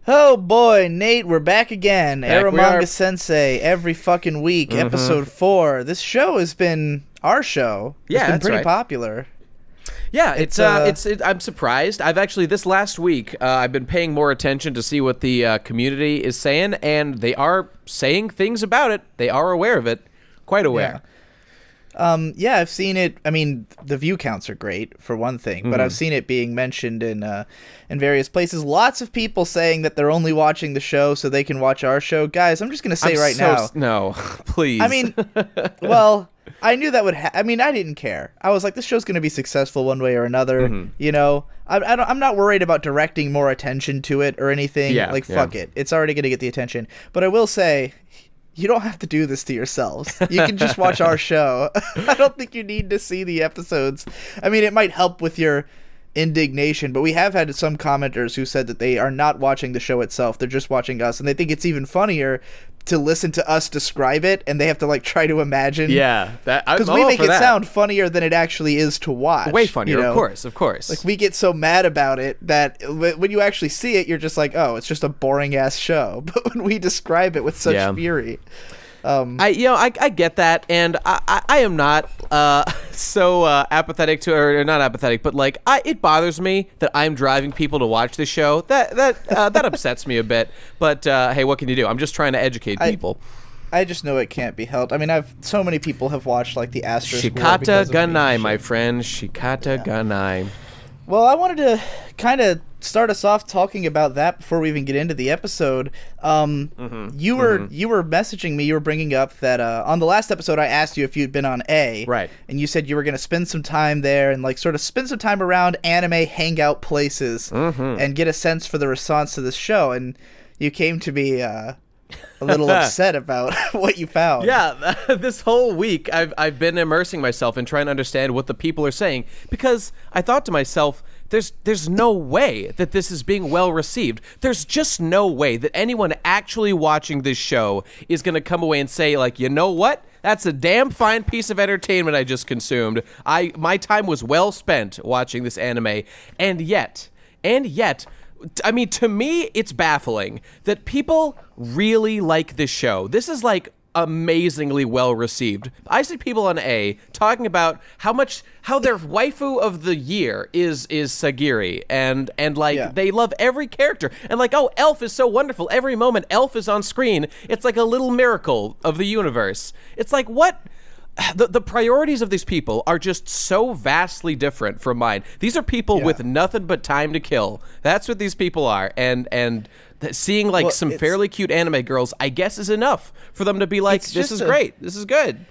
Oh boy, Nate, we're back again. Back we Eromanga are. Sensei every fucking week, episode 4. This show has been our show. Yeah, it's been that's pretty right. popular. Yeah, It's, I'm surprised. I've actually this last week I've been paying more attention to see what the community is saying, and they are saying things about it. They are aware of it, quite aware. Yeah, I've seen it. I mean, the view counts are great for one thing, but I've seen it being mentioned in various places. Lots of people saying that they're only watching the show so they can watch our show. Guys, I'm just gonna say now. No, please. I mean, well, I knew that would. I mean, I didn't care. I was like, this show's gonna be successful one way or another. You know, I'm not worried about directing more attention to it or anything. Yeah, like, fuck it. It's already gonna get the attention. But I will say, you don't have to do this to yourselves. You can just watch our show. I don't think you need to see the episodes. I mean, it might help with your indignation, but we have had some commenters who said that they are not watching the show itself. They're just watching us, and they think it's even funnier to listen to us describe it, and they have to like try to imagine. yeah, Because we make it sound funnier than it actually is to watch. way funnier. You know? Of course. Like, we get so mad about it that when you actually see it, you're just like, oh, it's just a boring ass show. But when we describe it with such fury, I get that, and I am not so apathetic to, or not apathetic, but like it bothers me that I'm driving people to watch this show. That upsets me a bit. But hey, what can you do? I'm just trying to educate people. I just know it can't be helped. I mean, so many people have watched like the Asterisk War Shikata because of me. Ganai, my friend. Shikata Ganai. Well, I wanted to kind of start us off talking about that before we even get into the episode. You were messaging me. You were bringing up that on the last episode, I asked you if you'd been on A. Right. And you said you were going to spend some time there and like sort of spend some time around anime hangout places and get a sense for the response to this show. And you came to be a little upset about what you found. Yeah, this whole week I've been immersing myself in trying to understand what the people are saying, because I thought to myself, there's no way that this is being well received. There's just no way that anyone actually watching this show is going to come away and say, like, you know what? That's a damn fine piece of entertainment I just consumed. My time was well spent watching this anime. And yet, I mean, to me, it's baffling that people really like this show. This is like amazingly well received. I see people on A talking about how their waifu of the year is Sagiri, and like they love every character, and like, oh, Elf is so wonderful. Every moment Elf is on screen, it's like a little miracle of the universe. It's like, what? The priorities of these people are just so vastly different from mine. These are people with nothing but time to kill. That's what these people are. And seeing like some fairly cute anime girls, I guess, is enough for them to be like, this is great. This is good.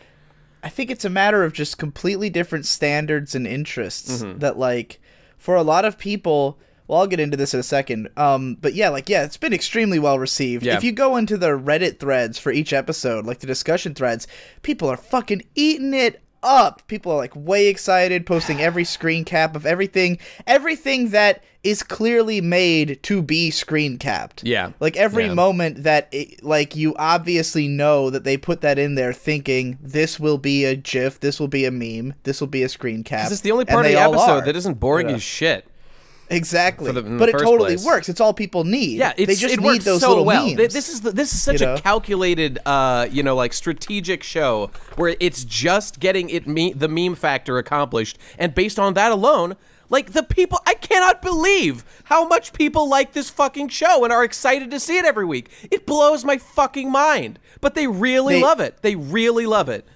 I think it's a matter of just completely different standards and interests that, like, for a lot of people, well, I'll get into this in a second. But yeah, it's been extremely well received. Yeah. If you go into the Reddit threads for each episode, like the discussion threads, people are fucking eating it up. People are like way excited, posting every screen cap of everything that is clearly made to be screen capped. Yeah. Like every moment that like you obviously know that they put that in there thinking this will be a GIF, this will be a meme, this will be a screen cap. Because it's the only part of the episode that isn't boring as shit. Exactly, but it totally works. It's all people need. Yeah, they just it need works those so little well. memes. This is such a calculated, like strategic show where it's just getting the meme factor accomplished, and based on that alone, like the people, I cannot believe how much people like this fucking show and are excited to see it every week. It blows my fucking mind, but they really love it. They really love it.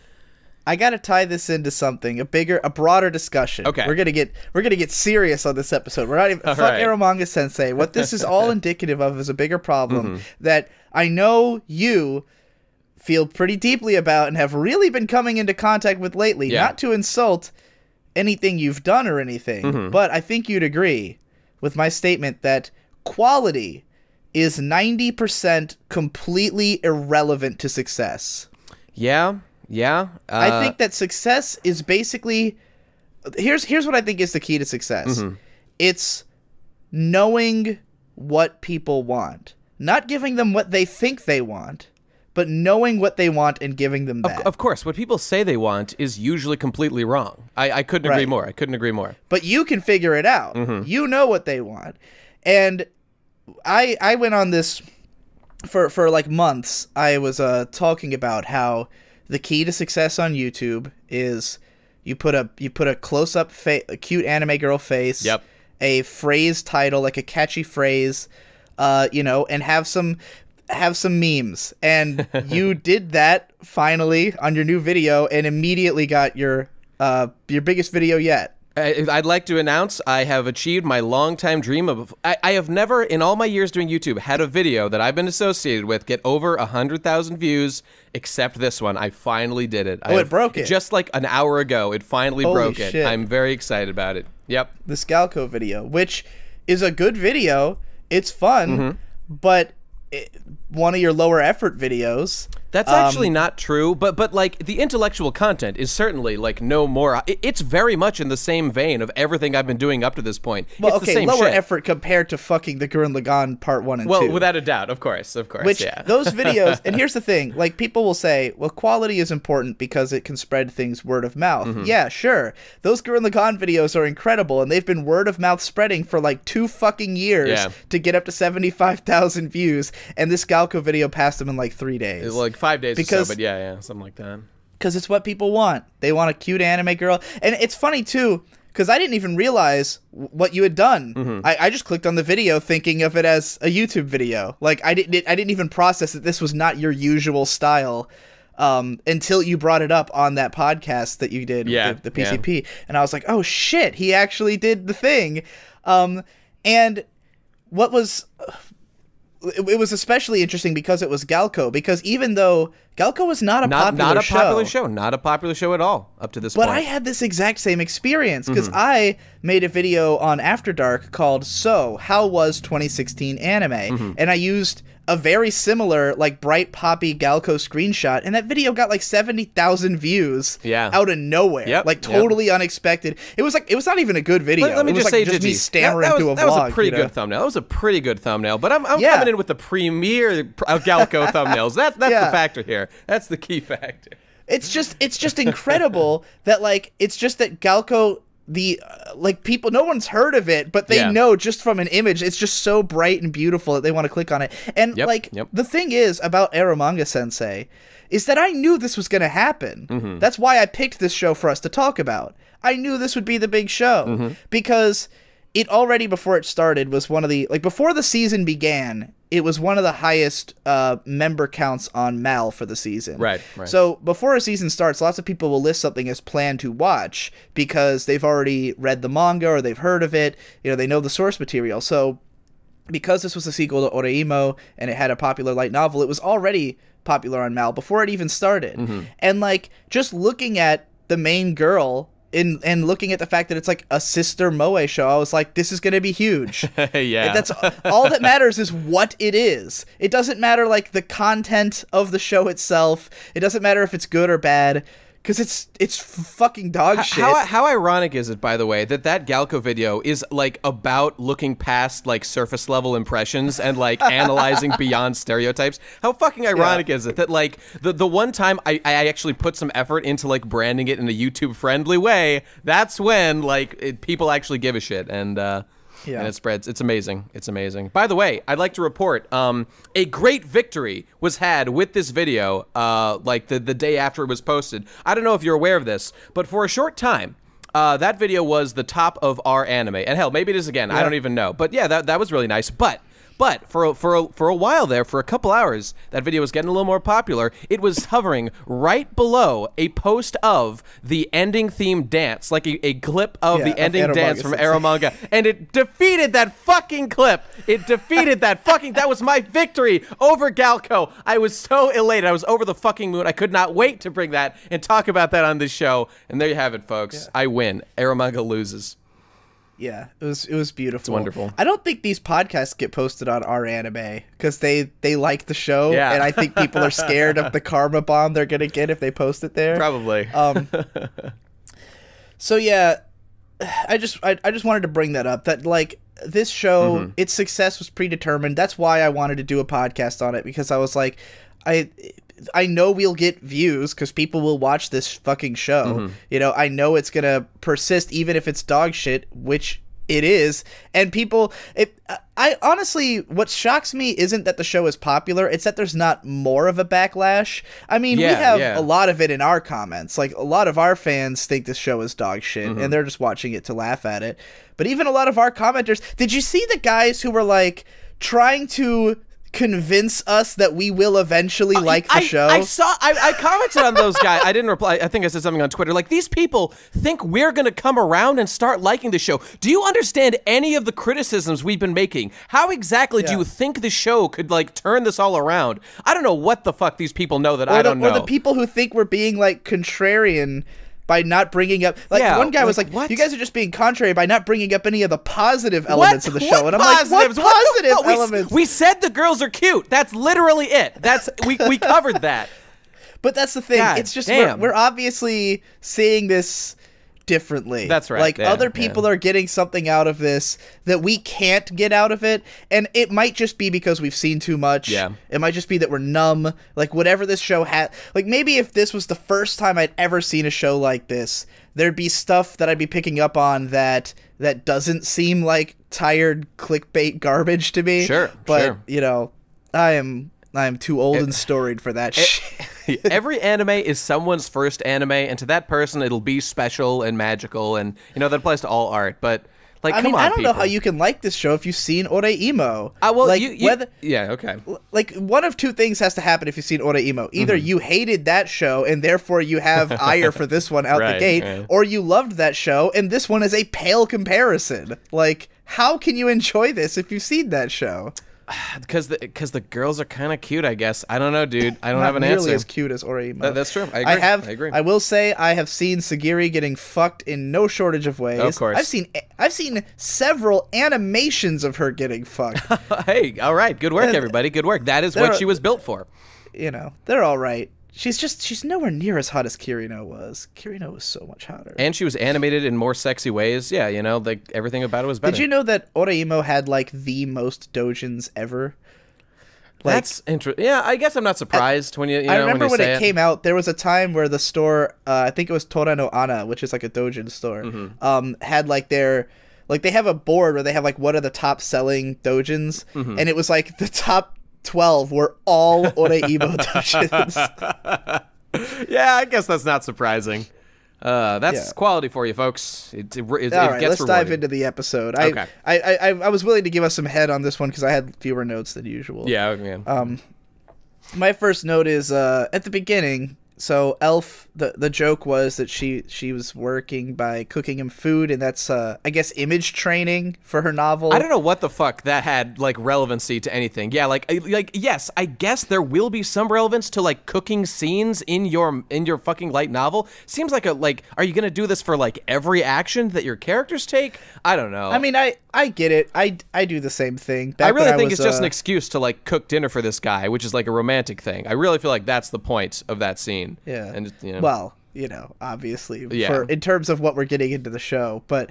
I gotta tie this into something, a broader discussion. Okay, we're gonna get serious on this episode. We're not even Eromanga Sensei. What this is all indicative of is a bigger problem that I know you feel pretty deeply about and have really been coming into contact with lately. Yeah. Not to insult anything you've done or anything, but I think you'd agree with my statement that quality is 90% completely irrelevant to success. Yeah. I think that success is basically here's what I think is the key to success. It's knowing what people want, not giving them what they think they want, but knowing what they want and giving them that. Of course, what people say they want is usually completely wrong. I couldn't agree more. But you can figure it out. You know what they want. And I went on this for like months. I was talking about how the key to success on YouTube is you put a close up a cute anime girl face, Yep. a phrase title, like a catchy phrase, and have some memes. And you did that finally on your new video and immediately got your biggest video yet. I'd like to announce I have achieved my longtime dream of. I have never, in all my years doing YouTube, had a video that I've been associated with get over 100,000 views, except this one. I finally did it. It broke it. Just like an hour ago, it finally Holy broke shit. it. I'm very excited about it. Yep. The Scalco video, which is a good video. It's fun, but one of your lower effort videos. That's actually not true, but like the intellectual content is certainly like no more. It's very much in the same vein of everything I've been doing up to this point. Well, it's the same lower shit. effort compared to fucking the Gurren Lagann Part 1 and 2. Well, without a doubt, of course, Which yeah. those videos, and here's the thing, like people will say, well, quality is important because it can spread things word of mouth. Yeah, sure. Those Gurren Lagann videos are incredible, and they've been word of mouth spreading for like 2 fucking years to get up to 75,000 views, and this Scalco video passed them in like 3 days. Like 5 days or so, but yeah, something like that. Because it's what people want. They want a cute anime girl. And it's funny, too, because I didn't even realize what you had done. I just clicked on the video thinking of it as a YouTube video. Like, I didn't even process that this was not your usual style until you brought it up on that podcast that you did with the PCP. And I was like, oh, shit, he actually did the thing. And what was... It was especially interesting because it was Galco. Because even though Galco was not a popular show, not a popular show at all up to this point. But I had this exact same experience because I made a video on After Dark called "So How Was 2016 Anime," and I used a very similar, like, bright poppy Galco screenshot, and that video got like 70,000 views out of nowhere, like totally unexpected. It was not even a good video. Let me just say, me stammering through a vlog. That was a pretty good thumbnail. That was a pretty good thumbnail. But I'm coming in with the premier Galco thumbnails. That's the factor here. That's the key factor. It's just incredible that Galco. People, no one's heard of it, but they know just from an image, it's just so bright and beautiful that they want to click on it. And the thing is about Eromanga Sensei is that I knew this was going to happen. That's why I picked this show for us to talk about. I knew this would be the big show because it already, before it started, was one of the, before the season began, it was one of the highest member counts on MAL for the season. Right. So before a season starts, lots of people will list something as planned to watch because they've already read the manga or they've heard of it. They know the source material. So because this was a sequel to Oreimo and it had a popular light novel, it was already popular on MAL before it even started. And just looking at the main girl and looking at the fact that it's like a sister moe show, I was like, this is going to be huge. That's all that matters is what it is. It doesn't matter the content of the show itself. It doesn't matter if it's good or bad. Because it's fucking dog shit. How ironic is it, by the way, that Galco video is about looking past surface level impressions and analyzing beyond stereotypes? How fucking ironic is it that the one time I actually put some effort into branding it in a YouTube friendly way, that's when people actually give a shit and it spreads. It's amazing. It's amazing. By the way, I'd like to report a great victory was had with this video the day after it was posted. I don't know if you're aware of this, but for a short time, that video was the top of our anime. And hell, maybe it is again. I don't even know. But yeah, that was really nice. But for a while there, for a couple hours, that video was getting a little more popular. It was hovering right below a post of the ending theme dance, a clip of the ending dance from Eromanga, and it defeated that fucking clip. It defeated that fucking. That was my victory over Galco. I was so elated. I was over the fucking moon. I could not wait to bring that and talk about that on this show. And there you have it, folks. I win. Eromanga loses. Yeah, it was beautiful. It's wonderful. I don't think these podcasts get posted on our anime because they like the show, and I think people are scared of the karma bomb they're gonna get if they post it there. Probably. So yeah, I just wanted to bring that up. That this show, its success was predetermined. That's why I wanted to do a podcast on it because I was like, I know we'll get views because people will watch this fucking show. I know it's going to persist even if it's dog shit, which It is, and people. I honestly, what shocks me isn't that the show is popular; it's that there's not more of a backlash. I mean, we have a lot of it in our comments. Like a lot of our fans think this show is dog shit, and they're just watching it to laugh at it. But even a lot of our commenters, did you see the guys who were like trying to convince us that we will eventually like the show? I commented on those guys. I didn't reply. I think I said something on Twitter. Like, these people think we're going to come around and start liking the show. Do you understand any of the criticisms we've been making? How exactly do you think the show could, like, turn this all around? I don't know what the fuck these people know that I don't know. Or the people who think we're being, like, contrarian by not bringing up, like, one guy was like, what? You guys are just being contrary by not bringing up any of the positive elements of the show. And I'm like, what positive elements? We said the girls are cute. That's literally it. We covered that. But that's the thing. God, it's just we're obviously seeing this differently. That's right. Like, other people are getting something out of this that we can't get out of it, and it might just be because we've seen too much. Yeah. It might just be that we're numb. Like, whatever this show had, like, maybe if this was the first time I'd ever seen a show like this, there'd be stuff that I'd be picking up on that doesn't seem like tired clickbait garbage to me. Sure. But you know, I am too old and storied for that shit. Every anime is someone's first anime, and to that person, it'll be special and magical, and, you know, that applies to all art. But, like, come on, I don't know how you can like this show if you've seen Oreimo. Well, like, yeah, okay. Like, one of two things has to happen if you've seen Oreimo. Either you hated that show, and therefore you have ire for this one out the gate, or you loved that show, and this one is a pale comparison. Like, how can you enjoy this if you've seen that show? Because the girls are kind of cute, I guess. I don't know, dude. I don't have an answer. Not nearly as cute as Oreimo. That's true. I agree. I will say I have seen Sagiri getting fucked in no shortage of ways. Of course. I've seen several animations of her getting fucked. Hey, all right. Good work, everybody. Good work. That is what she was built for. You know, they're all right. She's nowhere near as hot as Kirino was. Kirino was so much hotter. And she was animated in more sexy ways. Yeah, you know, like, everything about it was better. Did you know that Oreimo had, like, the most doujins ever? Like, that's interesting. Yeah, I guess I'm not surprised when you know, I remember when it came out, there was a time where the store, I think it was Tora no Ana, which is like a doujin store, had like they have a board where they have like what are the top selling doujins, and it was like the top 12 were all Oreimo doujins. Yeah, I guess that's not surprising. That's quality for you, folks. It all right, gets let's rewarding. dive into the episode. Okay. I was willing to give us some head on this one because I had fewer notes than usual. Yeah, man. My first note is at the beginning. So Elf, the joke was that she was working by cooking him food, and that's I guess image training for her novel. I don't know what the fuck that had like relevancy to anything. Yeah, like yes, I guess there will be some relevance to like cooking scenes in your fucking light novel. Seems like are you gonna do this for like every action that your characters take? I don't know. I mean, I get it. I do the same thing. I really think it's just an excuse to like cook dinner for this guy, which is like a romantic thing. I really feel like that's the point of that scene. Yeah. And you know. Well, you know, obviously, in terms of what we're getting into the show, but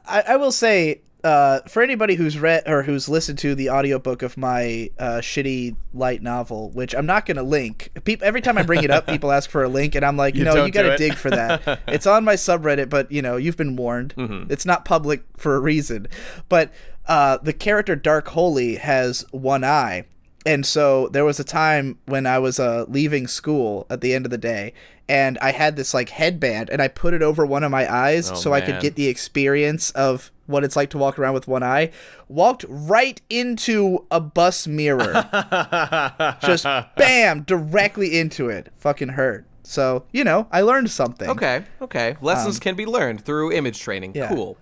I will say, for anybody who's read or who's listened to the audiobook of my shitty light novel, which I'm not going to link. Every time I bring it up, people ask for a link, and I'm like, no, you got to dig for that. It's on my subreddit, but you know, you've been warned. It's not public for a reason. But the character Dark Holy has one eye. And so there was a time when I was leaving school at the end of the day, and I had this like headband, and I put it over one of my eyes I could get the experience of what it's like to walk around with one eye. Walked right into a bus mirror. Just bam, directly into it. Fucking hurt. So, you know, I learned something. Okay. Lessons can be learned through image training. Yeah. Cool.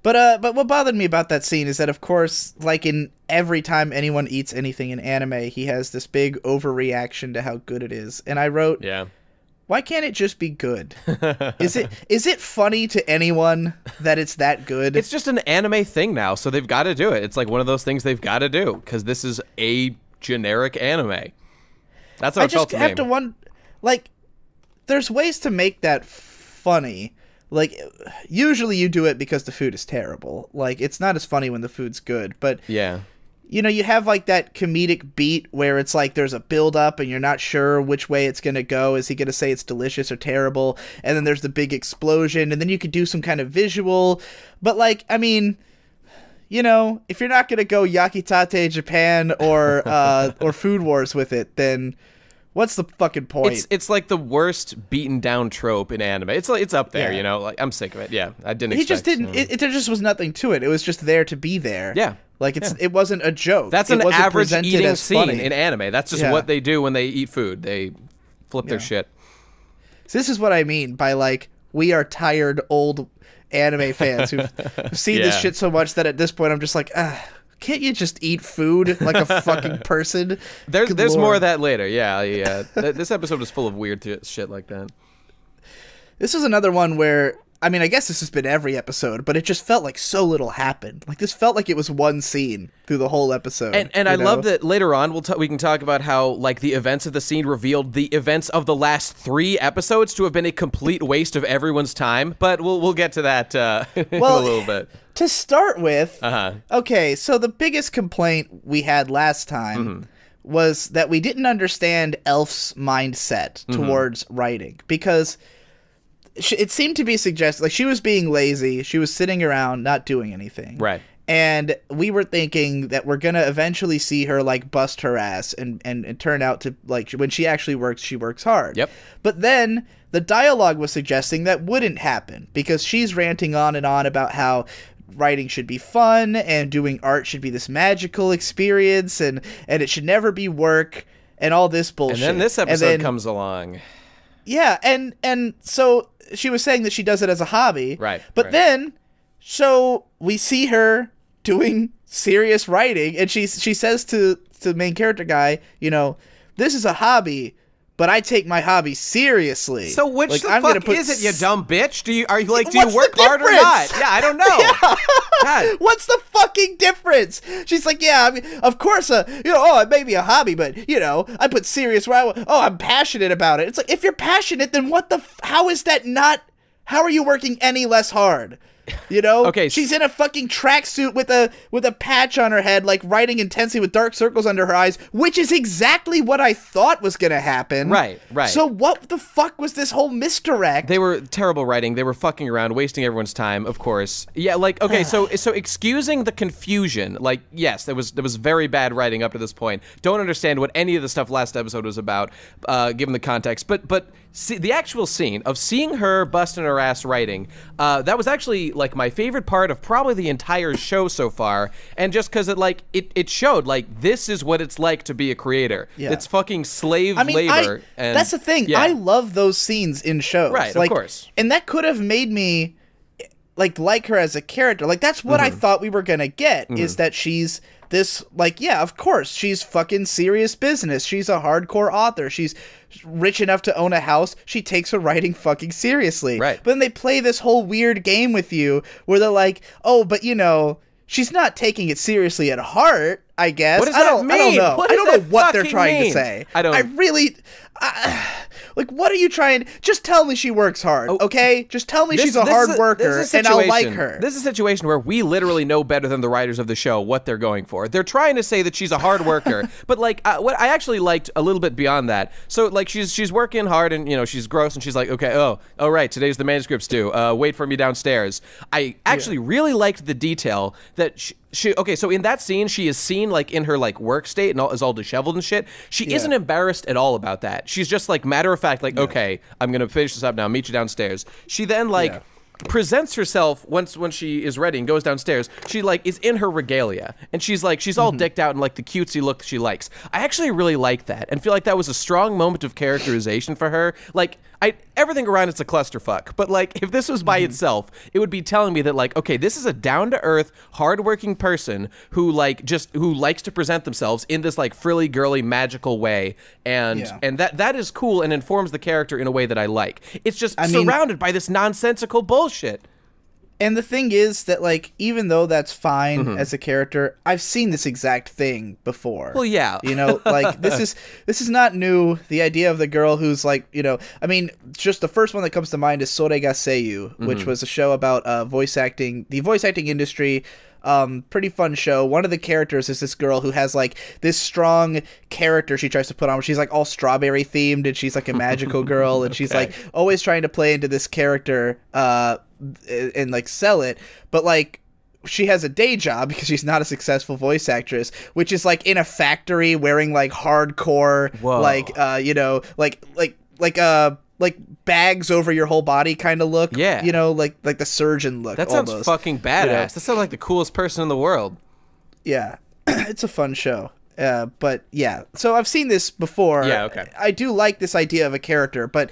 But what bothered me about that scene is that, of course, like in every time anyone eats anything in anime, he has this big overreaction to how good it is. And I wrote, why can't it just be good? Is it funny to anyone that it's that good? It's just an anime thing now, so they've got to do it. It's like one of those things they've got to do because this is a generic anime. That's how it felt to me. I just have to like, there's ways to make that funny. Like, usually you do it because the food is terrible. Like, it's not as funny when the food's good. But, you know, you have like that comedic beat where it's like there's a build up and you're not sure which way it's going to go. Is he going to say it's delicious or terrible? And then there's the big explosion, and then you could do some kind of visual. But like, I mean, you know, if you're not going to go Yakitate Japan or Food Wars with it, then what's the fucking point? It's like the worst beaten down trope in anime. It's like, it's up there, Yeah. you know. Like, I'm sick of it. Yeah, I didn't. He just expect, didn't. There just was nothing to it. It was just there to be there. Yeah. Like it wasn't a joke. That's it an wasn't average presented eating as scene funny. in anime. That's just Yeah. what they do when they eat food. They flip their shit. So this is what I mean by like we are tired old anime fans who've seen this Yeah. shit so much that at this point I'm just like, can't you just eat food like a fucking person? There's Good more Lord. of that later. Yeah. This episode was full of weird shit like that. This is another one where, I mean, I guess this has been every episode, but it just felt like so little happened. Like this felt like it was one scene through the whole episode. And I you know? love that later on we can talk about how like the events of the scene revealed the events of the last 3 episodes to have been a complete waste of everyone's time. But we'll get to that in a little bit. To start with, Uh-huh. okay, so the biggest complaint we had last time Mm-hmm. was that we didn't understand Elf's mindset Mm-hmm. towards writing, because it seemed to be suggested, like, she was being lazy, she was sitting around not doing anything. Right. And we were thinking that we're going to eventually see her, like, bust her ass and turn out to, like, when she actually works, she works hard. Yep. But then the dialogue was suggesting that wouldn't happen, because she's ranting on and on about how writing should be fun and doing art should be this magical experience and it should never be work and all this bullshit. And then this episode then, comes along. Yeah, and so she was saying that she does it as a hobby. Right, But right. then, so we see her doing serious writing, and she says to the main character guy, you know, this is a hobby, but I take my hobby seriously. So which Like, the I'm gonna fuck put is it, you dumb bitch? Do you What's the work hard or not? difference? Yeah, I don't know. God. What's the fucking difference? She's like, yeah, I mean, of course, you know, oh, it may be a hobby, but, you know, I put serious, I'm passionate about it. It's like, if you're passionate, then how is that not, how are you working any less hard? You know? Okay, She's in a fucking tracksuit with a patch on her head, like writing intensely with dark circles under her eyes, which is exactly what I thought was gonna happen. Right. So what the fuck was this whole misdirect? They were terrible writing. They were fucking around, wasting everyone's time, of course. Yeah, like, okay, so excusing the confusion, like, yes, there was very bad writing up to this point. Don't understand what any of the stuff last episode was about, given the context. But see, the actual scene of seeing her busting her ass writing, that was actually, like, my favorite part of probably the entire show so far. And just because it showed, like, this is what it's like to be a creator. Yeah. It's fucking slave I mean, labor. And that's the thing. yeah. I love those scenes in shows. Right, like, of course. And that could have made me like her as a character. Like, that's what I thought we were gonna get, is that she's this, like, yeah, of course, she's fucking serious business. She's a hardcore author. She's rich enough to own a house. She takes her writing fucking seriously. Right. But then they play this whole weird game with you where they're like, oh, but you know, she's not taking it seriously at heart, I guess. What does I that don't mean? know. What I does don't know that what they're fucking trying mean? to say. I don't- I really like, what are you trying? Just tell me she works hard, okay? Just tell me she's a hard worker, and I'll like her. This is a situation where we literally know better than the writers of the show what they're going for. They're trying to say that she's a hard worker, but like what I actually liked a little bit beyond that. So like she's working hard, and you know she's gross, and she's like, okay, oh right, today's the manuscript's due. Wait for me downstairs. I actually really liked the detail that okay, so in that scene, she is seen like in her like work state and is all disheveled and shit. She isn't embarrassed at all about that. She's just like matter of fact, like, okay, I'm gonna finish this up now. Meet you downstairs. She then like presents herself when she is ready and goes downstairs. She like is in her regalia and she's all decked out in like the cutesy look she likes. I actually really like that and feel like that was a strong moment of characterization for her. Like everything around it's a clusterfuck, but like if this was by itself, it would be telling me that like, okay, this is a down-to-earth, hardworking person who likes to present themselves in this like frilly, girly, magical way, and that is cool and informs the character in a way that I like. It's just surrounded by this nonsensical bullshit. And the thing is that, like, even though that's fine as a character, I've seen this exact thing before. Well, yeah. You know, like, this is not new. The idea of the girl who's, like, you know, I mean, just the first one that comes to mind is Sorega Seiyu, which was a show about voice acting, the voice acting industry. Pretty fun show. One of the characters is this girl who has, like, this strong character she tries to put on where she's, like, all strawberry themed, and she's, like, a magical girl, and she's, like, always trying to play into this character, and, like, sell it, but, like, she has a day job because she's not a successful voice actress, which is, like, in a factory wearing, like, hardcore, Whoa. like, you know, like bags over your whole body kind of look. Yeah. You know, like the surgeon look. That sounds almost. fucking badass. You know? That sounds like the coolest person in the world. Yeah. It's a fun show. But yeah. So I've seen this before. Yeah, okay. I do like this idea of a character, but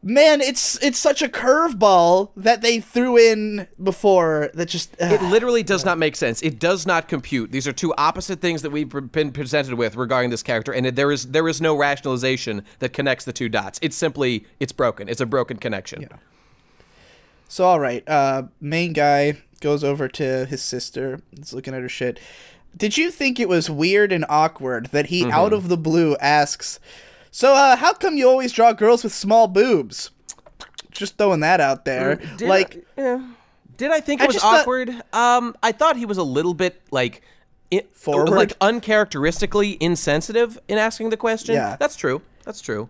man, it's such a curveball that they threw in before that just It literally does not make sense. It does not compute. These are two opposite things that we've been presented with regarding this character, and there is no rationalization that connects the two dots. It's simply, it's broken. It's a broken connection. Yeah. So all right, main guy goes over to his sister. He's looking at her shit. Did you think it was weird and awkward that he out of the blue asks, "So, how come you always draw girls with small boobs?" Just throwing that out there. Did I think it was just thought- awkward? I thought he was a little bit Forward? like uncharacteristically insensitive in asking the question. Yeah. That's true. That's true.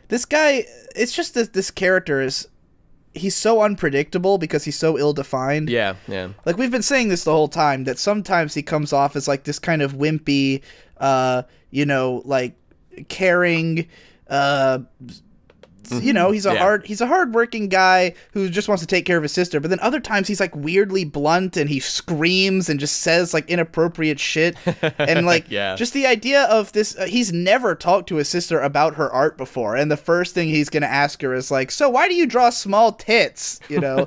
This guy, it's just that this character is, he's so unpredictable because he's so ill-defined. Yeah, yeah. Like, we've been saying this the whole time, that sometimes he comes off as, like, this kind of wimpy, you know, like, caring, you know, he's a hard-working guy who just wants to take care of his sister, but then other times he's, like, weirdly blunt, and he screams and just says, like, inappropriate shit, and, like, Yeah. just the idea of this, he's never talked to his sister about her art before, and the first thing he's gonna ask her is, like, "So why do you draw small tits?" You know,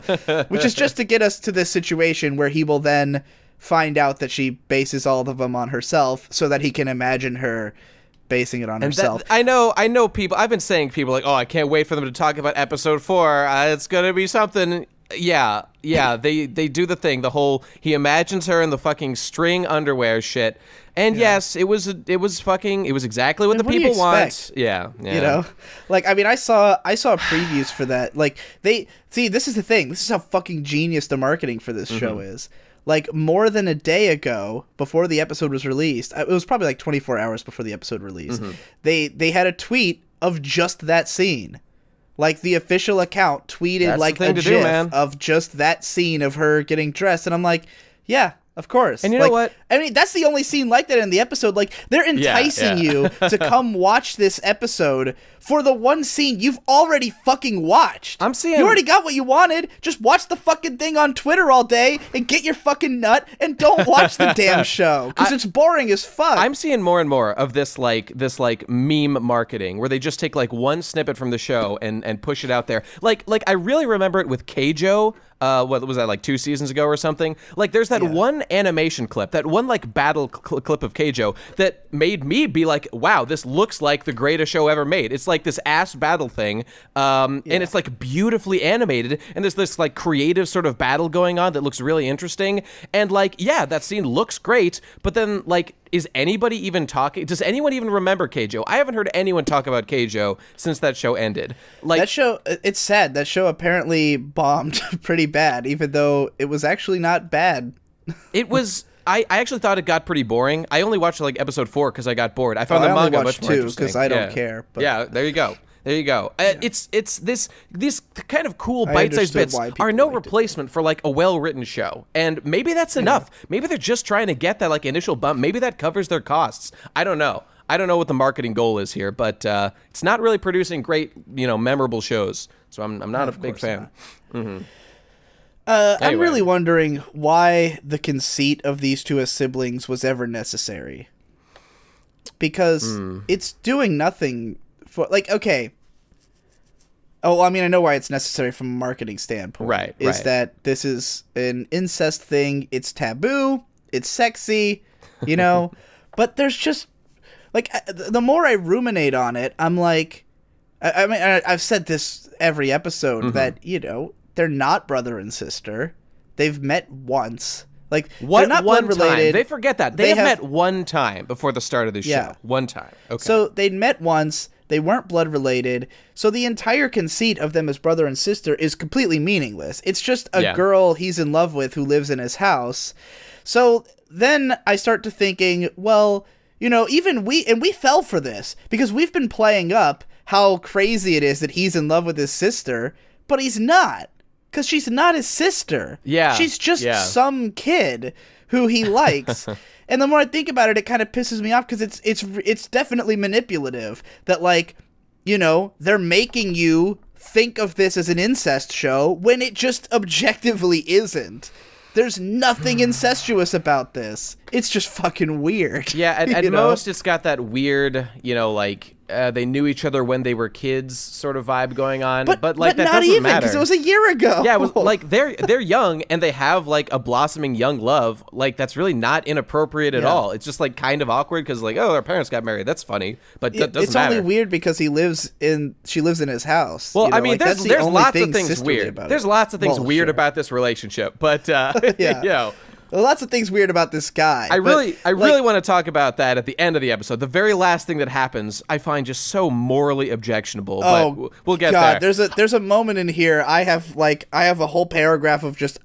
which is just to get us to this situation where he will then find out that she bases all of them on herself so that he can imagine her basing it on herself. I know people, I've been saying people like, "Oh, I can't wait for them to talk about episode 4. It's going to be something." Yeah, they do the thing, the whole he imagines her in the fucking string underwear shit. And yes, it was exactly what the what do you people want. expect? Yeah. You know, like, I mean, I saw previews for that. Like, this is the thing. This is how fucking genius the marketing for this show is. Like, more than a day ago, before the episode was released, it was probably like 24 hours before the episode released, they had a tweet of just that scene. Like, the official account tweeted, That's like, the thing a to do, gif man. of just that scene of her getting dressed, and I'm like, yeah, of course. And you know Like, what? I mean, that's the only scene like that in the episode. Like, they're enticing you to come watch this episode for the one scene you've already fucking watched. I'm seeing- You already got what you wanted. Just watch the fucking thing on Twitter all day and get your fucking nut and don't watch the damn show because it's boring as fuck. I'm seeing more and more of this meme marketing where they just take like one snippet from the show and push it out there. Like I really remember it with Keijo. What was that, like 2 seasons ago or something? Like, there's that one animation clip, that one like battle clip of Keijo that made me be like, wow, this looks like the greatest show ever made. It's like this ass battle thing, and it's like beautifully animated, and there's this like creative sort of battle going on that looks really interesting, and like, yeah, that scene looks great, but then like, is anybody even talking? Does anyone even remember Keijo? I haven't heard anyone talk about Keijo since that show ended. Like, that show, it's sad. That show apparently bombed pretty bad, even though it was actually not bad. it was. I actually thought it got pretty boring. I only watched like episode 4 because I got bored. I found the I only manga watched much more 2 interesting. because I don't care. But Yeah, there you go. There you go. It's this kind of cool I bite-sized understood bits why people are no liked it. replacement for like a well-written show, and maybe that's enough. Maybe they're just trying to get that like initial bump. Maybe that covers their costs. I don't know. I don't know what the marketing goal is here, but it's not really producing great, memorable shows. So I'm not a big fan. I'm Anyway. really wondering why the conceit of these two as siblings was ever necessary. Because it's doing nothing for, like, okay. Oh, I mean, I know why it's necessary from a marketing standpoint. Right, Is right. that this is an incest thing. It's taboo. It's sexy, but there's just, like, the more I ruminate on it, I'm like, I mean, I've said this every episode that, they're not brother and sister. they've met once. Like, What they're not one blood related. time? They forget that. They have met one time before the start of the show. Yeah. One time. Okay. So they'd met once. They weren't blood related. So the entire conceit of them as brother and sister is completely meaningless. It's just a girl he's in love with who lives in his house. So then I start to thinking, well, you know, even we fell for this because we've been playing up how crazy it is that he's in love with his sister, but he's not. Because she's not his sister. Yeah. She's just some kid who he likes. And the more I think about it, it kind of pisses me off because it's definitely manipulative. That, like, you know, they're making you think of this as an incest show when it just objectively isn't. There's nothing incestuous about this. It's just fucking weird. Yeah, at most it's got that weird, you know, like they knew each other when they were kids sort of vibe going on. But like that not doesn't even matter because it was a year ago. Yeah, it was like they're young and they have like a blossoming young love. Like that's really not inappropriate at all. It's just like kind of awkward because like, oh, their parents got married. That's funny, but that doesn't matter. It's only weird because she lives in his house. Well, you know? I mean, like, there's lots of things weird. There's lots of things weird sure. about this relationship, but you know. Lots of things weird about this guy. I really want to talk about that at the end of the episode. The very last thing that happens, I find just so morally objectionable. But we'll get there. There's a moment in here. I have a whole paragraph of just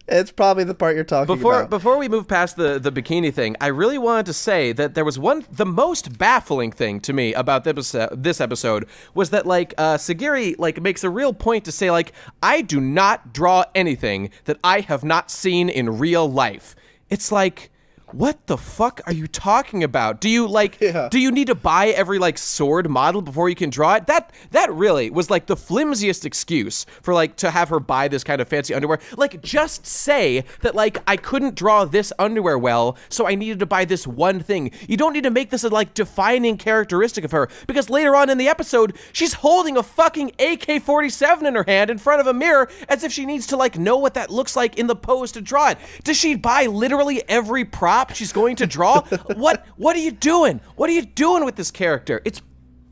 It's probably the part you're talking about. Before we move past the bikini thing, I really wanted to say that there was the most baffling thing to me about this episode was that like Sagiri like makes a real point to say like I do not draw anything that I have not seen in real life. It's like, what the fuck are you talking about? Do you like do you need to buy every like sword model before you can draw it? That really was like the flimsiest excuse for like to have her buy this kind of fancy underwear. Like just say that like I couldn't draw this underwear well, so I needed to buy this one thing. You don't need to make this a like defining characteristic of her because later on in the episode, she's holding a fucking AK-47 in her hand in front of a mirror as if she needs to like know what that looks like in the pose to draw it. Does she buy literally every prop she's going to draw? What are you doing? What are you doing with this character? It's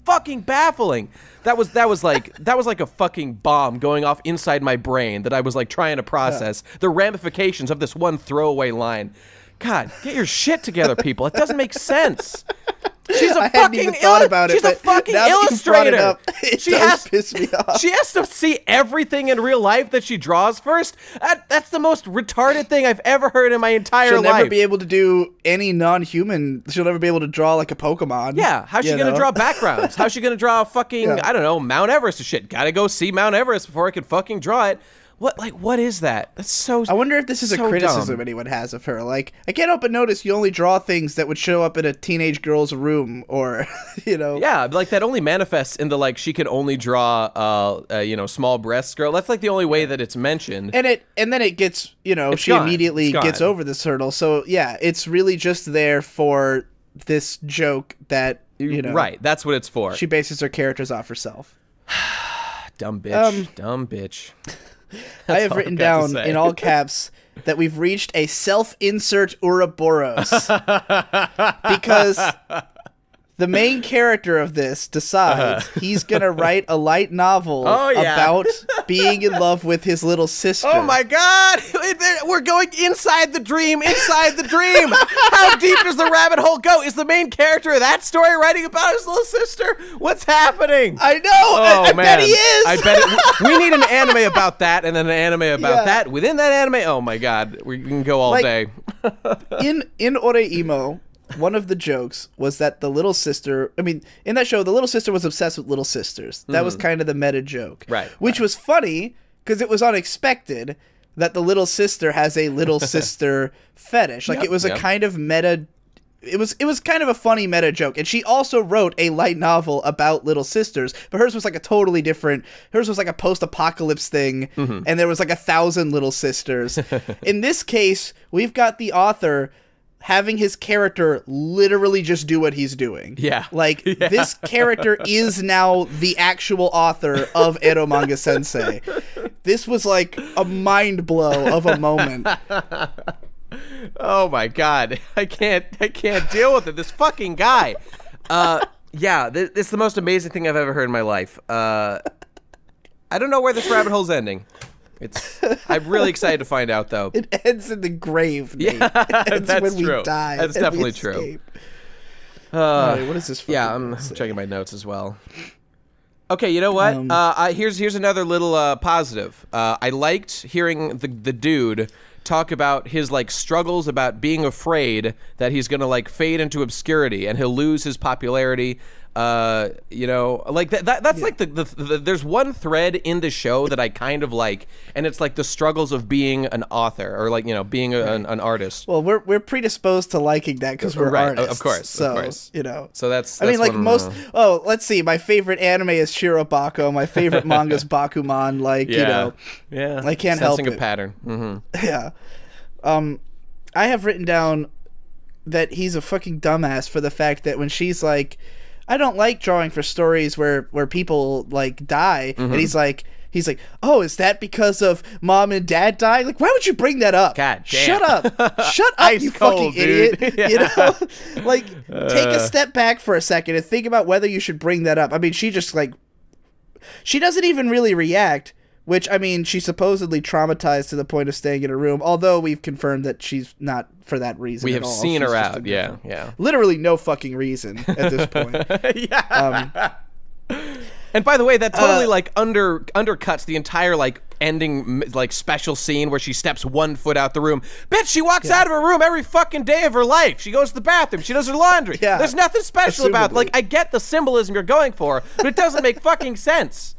fucking baffling. That was like a fucking bomb going off inside my brain that I was like trying to process the ramifications of this one throwaway line. God, get your shit together, people. It doesn't make sense. She's a fucking she's a fucking illustrator. She has piss me off. She has to see everything in real life that she draws first. That's the most retarded thing I've ever heard in my entire life. She'll never be able to do any non-human. She'll never be able to draw like a Pokemon. Yeah, how's she gonna draw backgrounds? How's she gonna draw a fucking I don't know, Mount Everest or shit? Gotta go see Mount Everest before I can fucking draw it. What is that? That's so. I wonder if this is a criticism anyone has of her. Like, I can't help but notice you only draw things that would show up in a teenage girl's room, or you know. Yeah, like that only manifests in the like she can only draw, you know, small breasts girl. That's like the only way that it's mentioned. And then it gets, you know, she immediately gets over this hurdle. So yeah, it's really just there for this joke that you know. Right, that's what it's for. She bases her characters off herself. Dumb bitch. Dumb bitch. I have written down in all caps that we've reached a self-insert Ouroboros because the main character of this decides he's gonna write a light novel about being in love with his little sister. Oh my god! We're going inside the dream, inside the dream! How deep does the rabbit hole go? Is the main character of that story writing about his little sister? What's happening? I know! I bet he is! I bet we need an anime about that and then an anime about that. Within that anime, oh my god, we can go all day. in Oreimo, one of the jokes was that the little sister, I mean, in that show, the little sister was obsessed with little sisters. That was kind of the meta joke. Right. Which was funny because it was unexpected that the little sister has a little sister fetish. Like, it was a kind of meta, it was kind of a funny meta joke. And she also wrote a light novel about little sisters, but hers was like a totally different, hers was like a post-apocalypse thing, and there was like 1,000 little sisters. In this case, we've got the author having his character literally just do what he's doing. Yeah. Like, this character is now the actual author of Eromanga Sensei. This was like a mind blow of a moment. Oh my god. I can't deal with it. This fucking guy. Yeah, this is the most amazing thing I've ever heard in my life. I don't know where this rabbit hole's ending. I'm really excited to find out, though. It ends in the grave, Nate. Yeah, It ends that's when true. we die. That's and we definitely true. escape. All right, what is this? Yeah, I'm checking my notes as well. Okay, you know what? Here's another little positive. I liked hearing the dude talk about his like struggles about being afraid that he's gonna like fade into obscurity and he'll lose his popularity. You know, like that's like the there's one thread in the show that I kind of like, and it's like the struggles of being an author or like, you know, being an artist. Well, we're predisposed to liking that because we're Right, artists. of course, so, of course. you know. So that's I mean, like one- most. Oh, let's see. My favorite anime is Shirobako. My favorite manga is Bakuman. Like, you know, yeah, I can't help sensing it. a pattern. Mm-hmm. Yeah. I have written down that he's a fucking dumbass for the fact that when she's like, I don't like drawing for stories where people like die, and he's like, oh, is that because of mom and dad dying? Like, why would you bring that up? God damn. Shut up, shut up, Ice you cold, fucking idiot. dude. You know, like take a step back for a second and think about whether you should bring that up. I mean, she just like, she doesn't even really react. Which, I mean, she's supposedly traumatized to the point of staying in her room, although we've confirmed that she's not for that reason. We at have all. seen She's her just out. Yeah. literally no fucking reason at this point. Yeah. And by the way, that totally like undercuts the entire like ending like special scene where she steps 1 foot out the room. Bitch, she walks out of her room every fucking day of her life. She goes to the bathroom. She does her laundry. Yeah. There's nothing special about Assumably. like I get the symbolism you're going for, but it doesn't make fucking sense.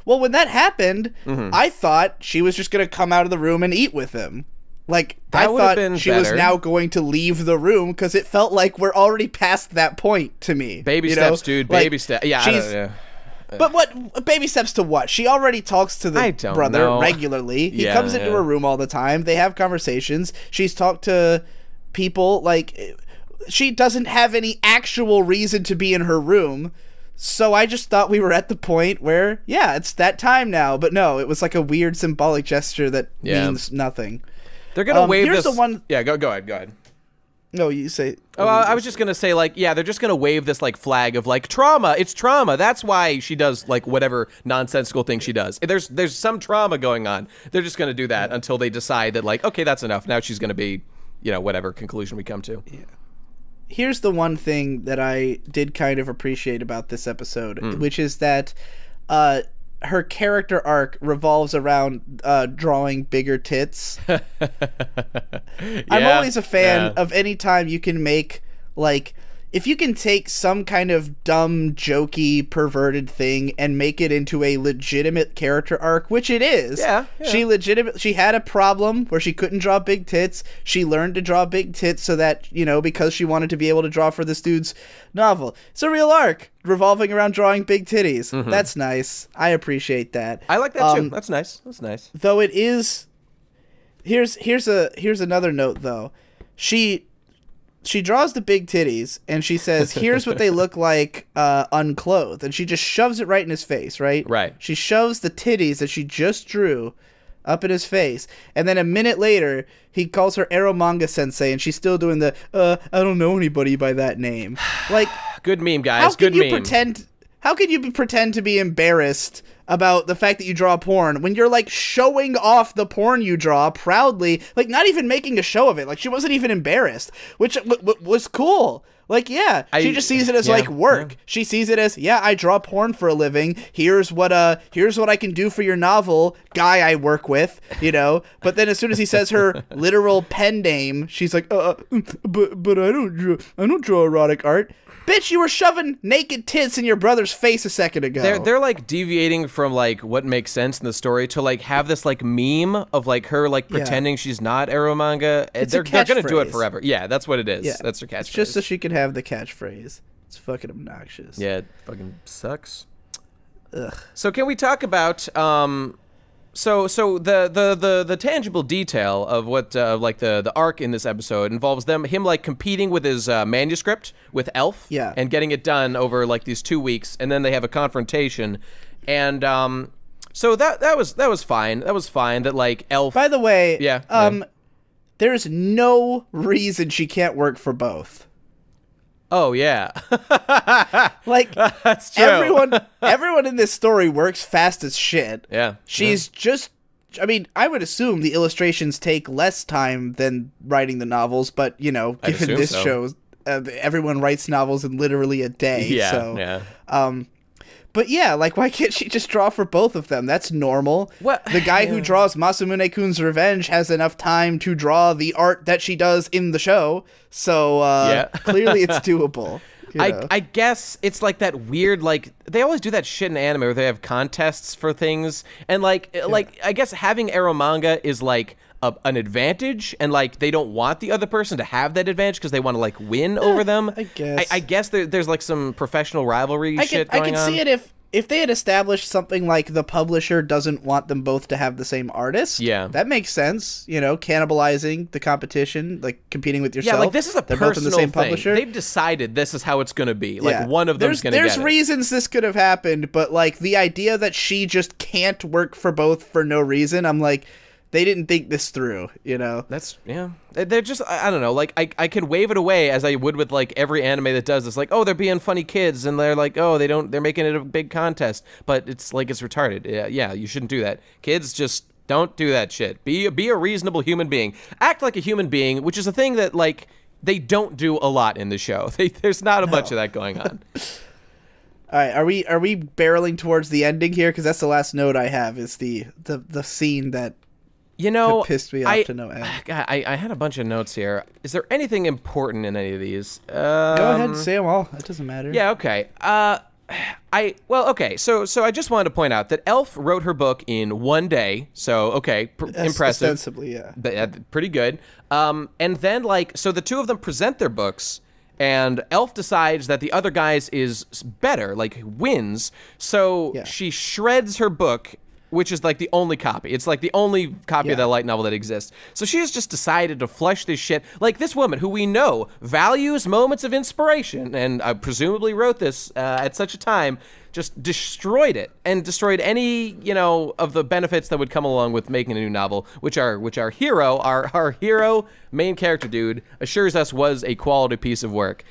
When that happened, I thought she was just going to come out of the room and eat with him. Like, That I would've thought been she was better. now going to leave the room because it felt like we're already past that point to me. Baby you steps, know? dude. Like, Baby steps. Yeah, she's- But what baby steps to what? She already talks to I the don't brother know. regularly. He Yeah, comes into yeah. her room all the time. They have conversations. She's talked to people. Like, she doesn't have any actual reason to be in her room. So I just thought we were at the point where, yeah, it's that time now. But no, it was like a weird symbolic gesture that means nothing. They're gonna wave here's this. the one. Yeah, go ahead. No, you say. Oh, I was just gonna say, like, yeah, they're just gonna wave this like flag of like trauma. It's trauma. That's why she does like whatever nonsensical thing she does. There's some trauma going on. They're just gonna do that until they decide that like, okay, that's enough. Now she's gonna be, you know, whatever conclusion we come to. Here's the one thing that I did kind of appreciate about this episode, which is that her character arc revolves around drawing bigger tits. I'm always a fan of any time you can make, like, if you can take some kind of dumb, jokey, perverted thing and make it into a legitimate character arc, which it is. Yeah. She had a problem where she couldn't draw big tits. She learned to draw big tits so that, you know, because she wanted to be able to draw for this dude's novel. It's a real arc revolving around drawing big titties. That's nice. I appreciate that. I like that too. That's nice. That's nice. Though it is, here's another note though. She draws the big titties and she says, "Here's what they look like unclothed," and she just shoves it right in his face. Right. She shoves the titties that she just drew up in his face, and then a minute later he calls her Eromanga Sensei, and she's still doing the I don't know anybody by that name. Like, Good meme, guys. how can Good you meme. pretend? How can you pretend to be embarrassed about the fact that you draw porn when you're like showing off the porn you draw proudly, like not even making a show of it? Like, she wasn't even embarrassed, which was cool. Like, yeah, she just sees it as like work. She sees it as, yeah, I draw porn for a living. Here's what I can do for your novel, guy I work with, you know. But then as soon as he says her literal pen name, she's like, but I don't draw erotic art. Bitch, you were shoving naked tits in your brother's face a second ago. They're like deviating from like what makes sense in the story to like have this like meme of like her like pretending she's not Eromanga. They're gonna do it catchphrase. forever. Yeah, that's what it is. Yeah. That's her catchphrase. It's just so she could have the catchphrase. It's fucking obnoxious. Yeah, it fucking sucks. Ugh. So can we talk about so the tangible detail of what like the arc in this episode involves him like competing with his manuscript with Elf, Yeah. and getting it done over like these 2 weeks, and then they have a confrontation, and so that was fine. That was fine. That like Elf. By the way, Yeah. there's no reason she can't work for both. Oh yeah. Like That's true. everyone in this story works fast as shit. Yeah. She's just, I mean, I would assume the illustrations take less time than writing the novels, but you know, given assume this so. show, everyone writes novels in literally a day. Yeah, So, yeah. But yeah, like, why can't she just draw for both of them? That's normal. What- The guy who draws Masamune-kun's Revenge has enough time to draw the art that she does in the show, so Yeah. clearly it's doable. You know? I guess it's like that weird, like, they always do that shit in anime where they have contests for things, and like I guess having arrow manga is like an advantage, and like they don't want the other person to have that advantage because they want to like win over them. I guess. I guess there's like some professional rivalry shit I going can on. see it if they had established something like the publisher doesn't want them both to have the same artist. Yeah. That makes sense. You know, cannibalizing the competition, like competing with yourself. Yeah, like this is a They're both in personal the same thing. publisher. They've decided this is how it's going to be. Like Yeah. one of them's going to get There's it. reasons this could have happened, but like the idea that she just can't work for both for no reason, I'm like, they didn't think this through, you know? That's, yeah. They're just, I don't know, like, I could wave it away as I would with, like, every anime that does this. Like, oh, they're being funny kids, and they're like, oh, they're making it a big contest. But it's, like, it's retarded. Yeah, you shouldn't do that. Kids, just don't do that shit. Be a reasonable human being. Act like a human being, which is a thing that, like, they don't do a lot in the show. There's not a bunch of that going on. All right, are we barreling towards the ending here? Because that's the last note I have, is the scene that You know, pissed me off to no end. God, I had a bunch of notes here. Is there anything important in any of these? Go ahead, say them all. It doesn't matter. Yeah, okay. Okay. So I just wanted to point out that Elf wrote her book in one day. So okay, impressive. Ostensibly, yeah. Pretty good. And then so the two of them present their books, and Elf decides that the other guy's is better, like wins. So Yeah. she shreds her book, which is like the only copy. It's like the only copy of Yeah. that light novel that exists. So she has just decided to flush this shit. Like this woman who we know values moments of inspiration and presumably wrote this at such a time, just destroyed it and destroyed any, of the benefits that would come along with making a new novel, which our hero, our hero main character dude assures us was a quality piece of work.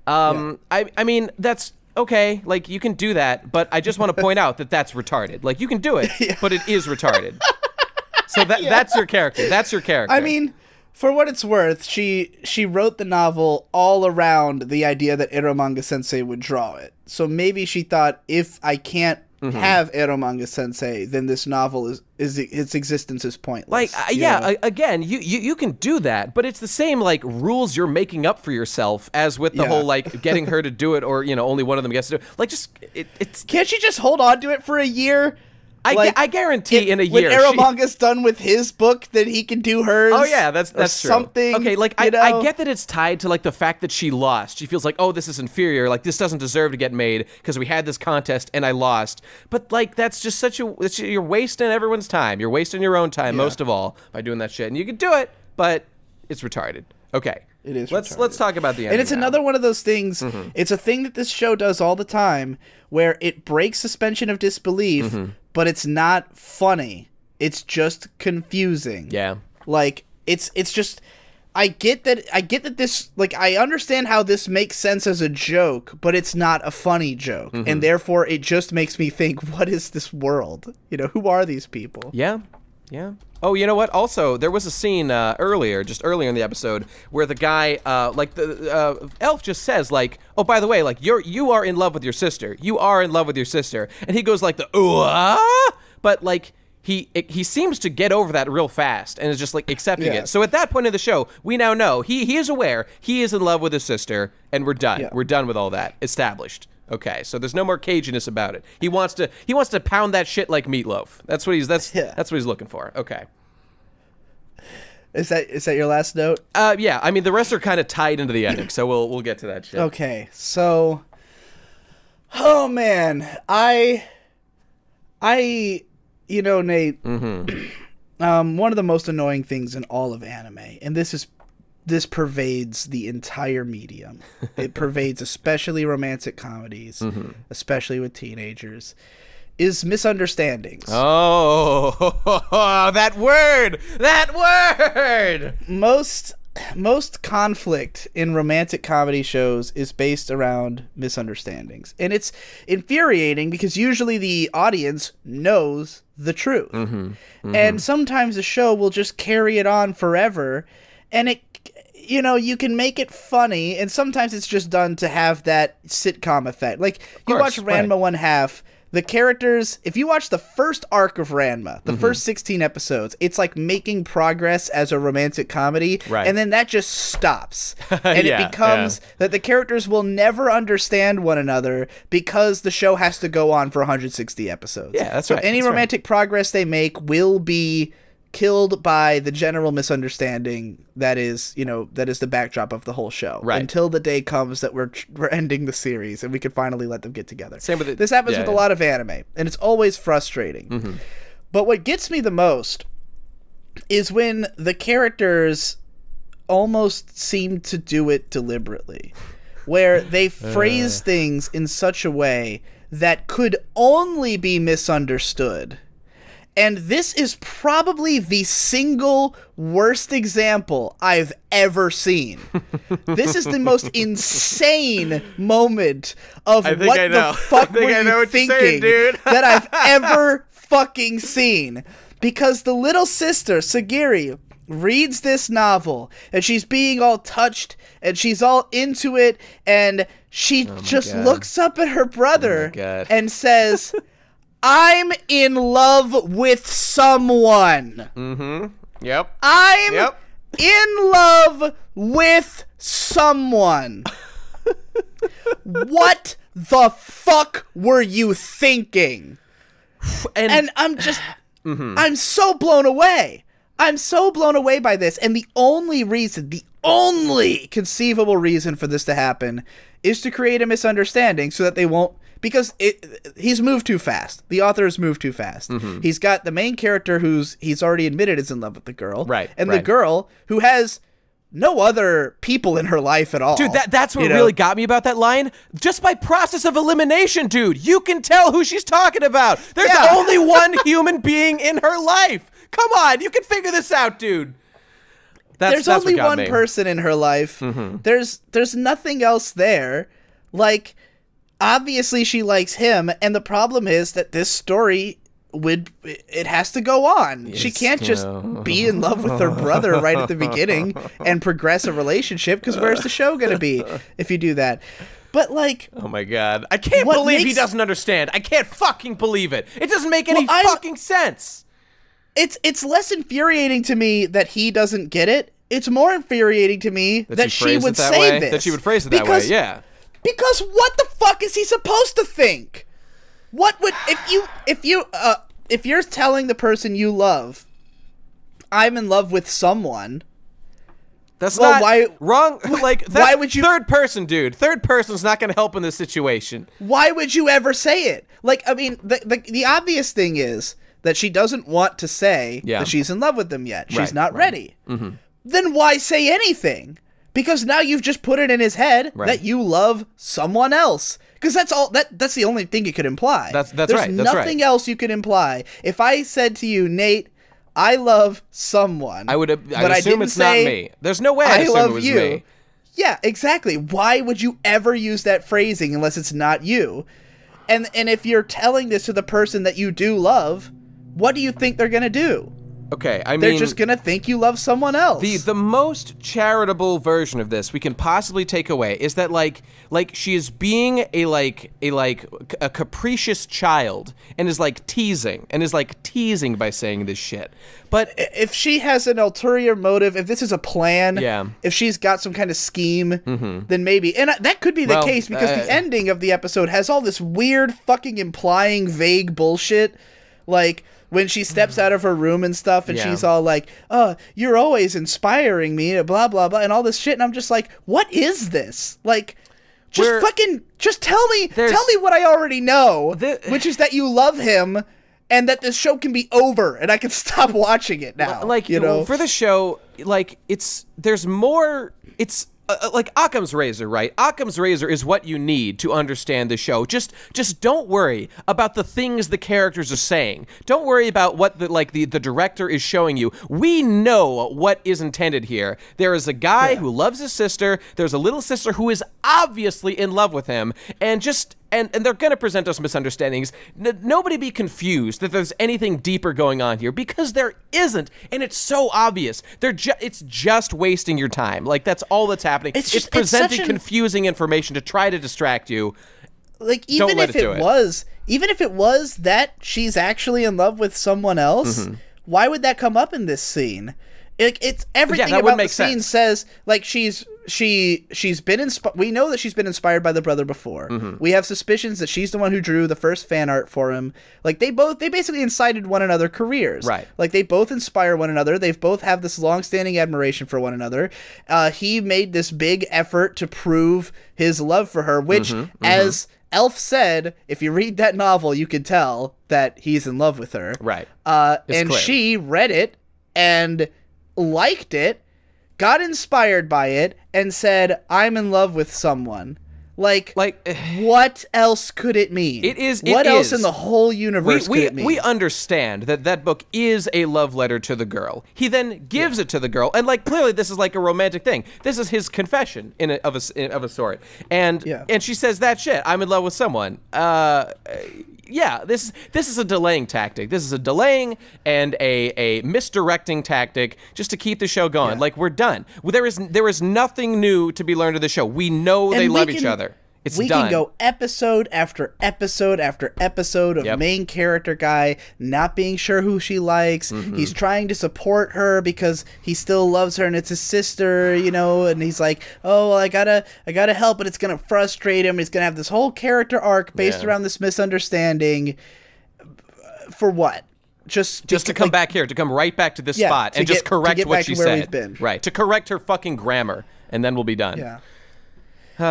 I mean, that's okay, like, you can do that, but I just want to point out that that's retarded. Like, you can do it, but it is retarded. So that's your character. That's your character. I mean, for what it's worth, she wrote the novel all around the idea that Eromanga Sensei would draw it. So maybe she thought, if I can't have Eromanga Sensei, then this novel is its existence is pointless. Like, again, you can do that, but it's the same, like, rules you're making up for yourself as with the whole, like, getting her to do it, or, only one of them gets to do it. Like, just, it's... Can't she just hold on to it for a year? I guarantee in a year... When Eromanga's done with his book, then he can do hers. Oh, yeah, that's true. Something, okay, like, I get that it's tied to, like, the fact that she lost. She feels like, oh, this is inferior. Like, this doesn't deserve to get made because we had this contest and I lost. But, like, that's just you're wasting everyone's time. You're wasting your own time, most of all, by doing that shit. And you can do it, but it's retarded. Okay. It is Let's retarded. talk about the ending. And it's now. another one of those things. It's a thing that this show does all the time, where it breaks suspension of disbelief, but it's not funny. It's just confusing. Yeah. Like it's just. I get that this, like, I understand how this makes sense as a joke, but it's not a funny joke, and therefore it just makes me think, what is this world? Who are these people? Yeah. Yeah. Oh, you know what? Also, there was a scene earlier in the episode, where the guy, the elf just says, like, "Oh, by the way, like, you are in love with your sister. You are in love with your sister," and he goes like the but like he seems to get over that real fast and is just like accepting it. So at that point in the show, we now know he is aware he is in love with his sister, and we're done. Yeah. We're done with all that. Established. Okay, so there's no more caginess about it. He wants to pound that shit like meatloaf. That's what he's looking for. Okay. Is that your last note? Yeah. I mean, the rest are kind of tied into the ending, so we'll get to that shit. Okay, so, oh man, Nate, one of the most annoying things in all of anime, and this pervades the entire medium. It pervades especially romantic comedies, especially with teenagers, is misunderstandings. Oh, that word! That word! Most most conflict in romantic comedy shows is based around misunderstandings. And it's infuriating because usually the audience knows the truth. And sometimes the show will just carry it on forever, and it, you know, you can make it funny, and sometimes it's just done to have that sitcom effect. Like, you watch Ranma One Half, the characters, if you watch the first arc of Ranma, the first 16 episodes, it's like making progress as a romantic comedy, and then that just stops. And it becomes that the characters will never understand one another because the show has to go on for 160 episodes. Yeah, that's so right. any romantic progress they make will be killed by the general misunderstanding that is, you know, that is the backdrop of the whole show. Until the day comes that we're ending the series and we can finally let them get together. Same with this happens with a lot of anime, and it's always frustrating. But what gets me the most is when the characters almost seem to do it deliberately, where they phrase things in such a way that could only be misunderstood. And this is probably the single worst example I've ever seen. This is the most insane moment of what the fuck were you thinking that I've ever fucking seen. Because the little sister, Sagiri, reads this novel, and she's being all touched, and she's all into it, and she just looks up at her brother and says, I'm in love with someone. Yep. I'm in love with someone. What the fuck were you thinking? And I'm just, I'm so blown away. I'm so blown away by this. And the only reason, the only conceivable reason for this to happen is to create a misunderstanding so that they won't, because he's moved too fast. The author has moved too fast. He's got the main character he's already admitted is in love with the girl. And the girl who has no other people in her life at all. Dude, that's what really got me about that line. Just by process of elimination, dude, you can tell who she's talking about. There's only one human being in her life. Come on, you can figure this out, dude. There's only one person in her life. There's nothing else there. Like, obviously she likes him, and the problem is that this story it has to go on. She can't just be in love with her brother right at the beginning and progress a relationship, because where's the show gonna be if you do that? But, like, oh my god, I can't believe he doesn't understand. I can't fucking believe it. It doesn't make any fucking sense. It's less infuriating to me that he doesn't get it. It's more infuriating to me that she would say this. That she would phrase it that way, yeah. Because what the fuck is he supposed to think? What would if you're telling the person you love, I'm in love with someone? That's not wrong. Like, that's why would you? Third person, dude. Third person's not going to help in this situation. Why would you ever say it? Like, I mean, the obvious thing is that she doesn't want to say that she's in love with them yet. She's not ready. Then why say anything? Because now you've just put it in his head that you love someone else. Because that's the only thing you could imply. There's nothing else you could imply. If I said to you, Nate, I love someone, I'd assume it's not me. There's no way I'd assume it was me. Yeah, exactly. Why would you ever use that phrasing unless it's not you? And if you're telling this to the person that you do love, what do you think they're gonna do? Okay, I mean, they're just gonna think you love someone else. The most charitable version of this we can possibly take away is that like she is being a capricious child and is teasing by saying this shit. But if she has an ulterior motive, if this is a plan, if she's got some kind of scheme, then maybe, and that could be the case, because the ending of the episode has all this weird fucking implying vague bullshit, like when she steps out of her room and stuff, and she's all like, "Oh, you're always inspiring me," blah blah blah, and all this shit, and I'm just like, what is this? Like, just tell me what I already know, which is that you love him, and that this show can be over, and I can stop watching it now. Like, you know, for the show, like, there's more. like Occam's razor, right? Occam's razor is what you need to understand the show. Just don't worry about the things the characters are saying. Don't worry about what the director is showing you. We know what is intended here. There is a guy who loves his sister. There's a little sister who is obviously in love with him, and they're going to present us misunderstandings. Nobody be confused that there's anything deeper going on here, because there isn't, and it's so obvious. It's just wasting your time. Like, that's all that's happening. It's presenting confusing information to try to distract you. Like, even if it was that she's actually in love with someone else, why would that come up in this scene? It's everything about the scene says, like, she's been we know that she's been inspired by the brother before. We have suspicions that she's the one who drew the first fan art for him. Like, they basically incited one another's careers. Right. Like, they both inspire one another. They've both have this long-standing admiration for one another. He made this big effort to prove his love for her, which, as Elf said, if you read that novel, you can tell that he's in love with her. Right. And clear. She read it and liked it, got inspired by it, and said, I'm in love with someone. Like what else could it mean? What else in the whole universe could it mean? We understand that book is a love letter to the girl. He then gives it to the girl, and, like, clearly this is like a romantic thing. This is his confession of a sort. And she says that shit. I'm in love with someone. Yeah, this is a delaying tactic. This is a delaying and a misdirecting tactic just to keep the show going. Like, we're done. There is nothing new to be learned in the show. We know they love each other. It's done. We can go episode after episode after episode of main character guy not being sure who she likes. He's trying to support her because he still loves her and it's his sister, you know, and he's like, oh, well, I gotta help, but it's gonna frustrate him. He's gonna have this whole character arc based around this misunderstanding. For what? Just to come back here, to come right back to this spot and just correct what she said. Right. To correct her fucking grammar, and then we'll be done. Yeah. Oh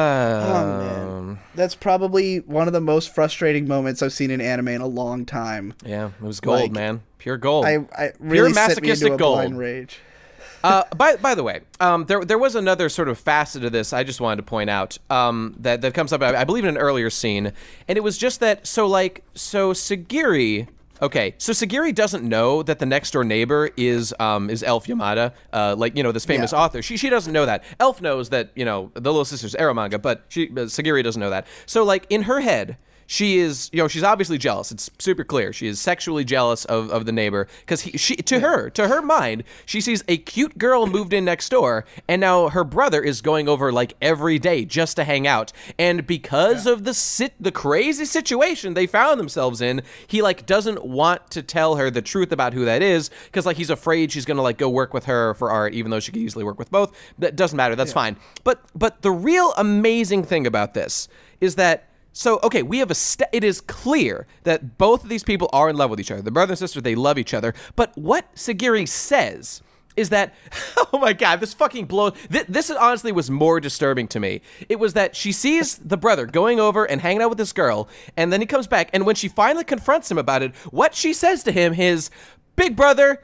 man, that's probably one of the most frustrating moments I've seen in anime in a long time. Yeah, it was gold, man, pure gold. I really set me into a blind rage. By the way, there was another sort of facet of this I just wanted to point out that comes up, I believe, in an earlier scene, and it was just that so Sagiri. Okay, so Sagiri doesn't know that the next door neighbor is Elf Yamada, like, you know, this famous author. She doesn't know that. Elf knows that, you know, the little sister's Eromanga, but Sagiri doesn't know that. So, like, in her head, she is, you know, she's obviously jealous. It's super clear. She is sexually jealous of the neighbor because to her mind, she sees a cute girl moved in next door, and now her brother is going over, like, every day just to hang out. And because of the crazy situation they found themselves in, he, like, doesn't want to tell her the truth about who that is because, like, he's afraid she's gonna, like, go work with her for art, even though she could easily work with both. That doesn't matter. That's fine. But the real amazing thing about this is that. So, okay, we have it is clear that both of these people are in love with each other. The brother and sister, they love each other. But what Sagiri says is that, oh my God, this fucking blows. This honestly was more disturbing to me. It was that she sees the brother going over and hanging out with this girl, and then he comes back, and when she finally confronts him about it, what she says to him is, big brother,